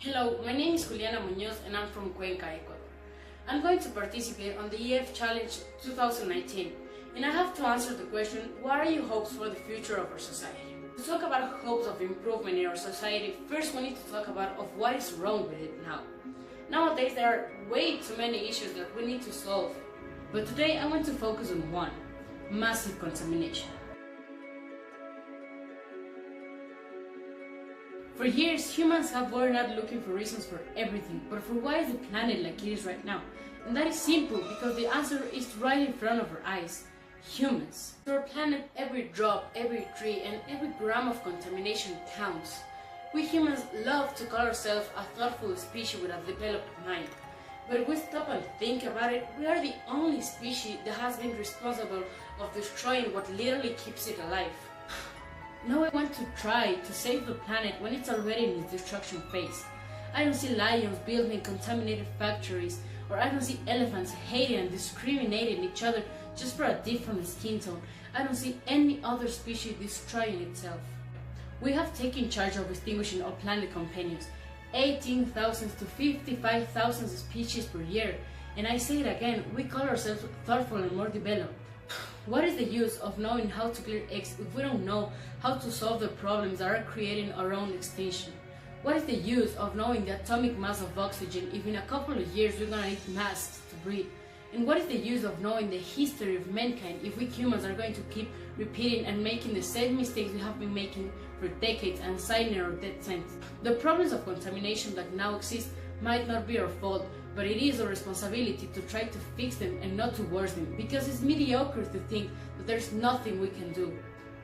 Hello, my name is Juliana Muñoz and I'm from Cuenca, Ecuador. I'm going to participate on the EF Challenge 2019 and I have to answer the question, what are your hopes for the future of our society? To talk about hopes of improvement in our society, first we need to talk about what is wrong with it now. Nowadays there are way too many issues that we need to solve, but today I want to focus on one, massive contamination. For years, humans have worn out looking for reasons for everything, but for why is the planet like it is right now? And that is simple, because the answer is right in front of our eyes. Humans. To our planet, every drop, every tree, and every gram of contamination counts. We humans love to call ourselves a thoughtful species with a developed mind. But if we stop and think about it, we are the only species that has been responsible of destroying what literally keeps it alive. Now I want to try to save the planet when it's already in its destruction phase. I don't see lions building contaminated factories, or I don't see elephants hating and discriminating each other just for a different skin tone. I don't see any other species destroying itself. We have taken charge of extinguishing our planet companions, 18,000 to 55,000 species per year, and I say it again, we call ourselves thoughtful and more developed. What is the use of knowing how to clear eggs if we don't know how to solve the problems that are creating our own extinction? What is the use of knowing the atomic mass of oxygen if in a couple of years we're gonna need masks to breathe? And what is the use of knowing the history of mankind if we humans are going to keep repeating and making the same mistakes we have been making for decades and signing our death sentence? The problems of contamination that now exist might not be our fault, but it is our responsibility to try to fix them and not to worsen them, because it's mediocre to think that there's nothing we can do.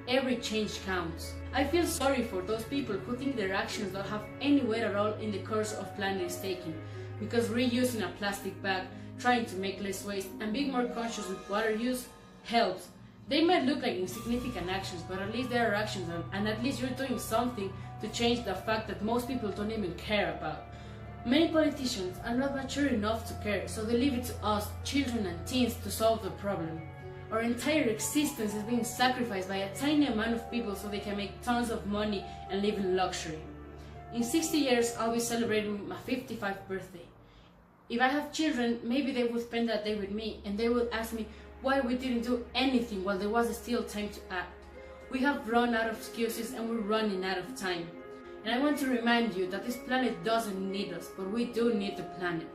Every change counts. I feel sorry for those people who think their actions don't have any weight at all in the course of planet is taking, because reusing a plastic bag, trying to make less waste, and being more conscious with water use helps. They might look like insignificant actions, but at least they are actions, and at least you're doing something to change the fact that most people don't even care about. Many politicians are not mature enough to care, so they leave it to us, children and teens, to solve the problem. Our entire existence is being sacrificed by a tiny amount of people so they can make tons of money and live in luxury. In 60 years, I'll be celebrating my 55th birthday. If I have children, maybe they will spend that day with me and they will ask me why we didn't do anything while there was still time to act. We have run out of excuses and we're running out of time. And I want to remind you that this planet doesn't need us, but we do need the planet.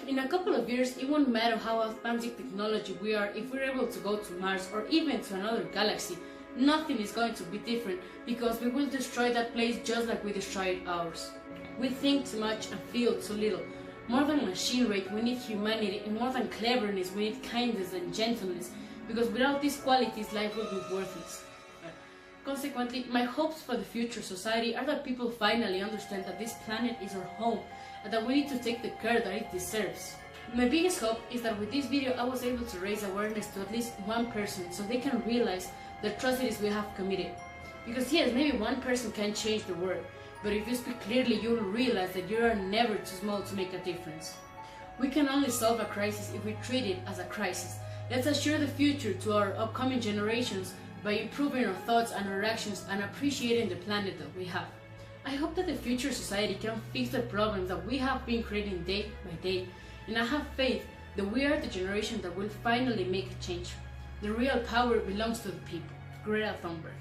In a couple of years, it won't matter how advanced technology we are if we're able to go to Mars or even to another galaxy. Nothing is going to be different because we will destroy that place just like we destroyed ours. We think too much and feel too little. More than machinery, we need humanity, and more than cleverness, we need kindness and gentleness, because without these qualities, life will be worthless. Consequently, my hopes for the future society are that people finally understand that this planet is our home and that we need to take the care that it deserves. My biggest hope is that with this video I was able to raise awareness to at least one person so they can realize the atrocities we have committed. Because yes, maybe one person can change the world, but if you speak clearly you will realize that you are never too small to make a difference. We can only solve a crisis if we treat it as a crisis. Let's assure the future to our upcoming generations by improving our thoughts and our actions and appreciating the planet that we have. I hope that the future society can fix the problems that we have been creating day by day, and I have faith that we are the generation that will finally make a change. The real power belongs to the people. Greta Thunberg.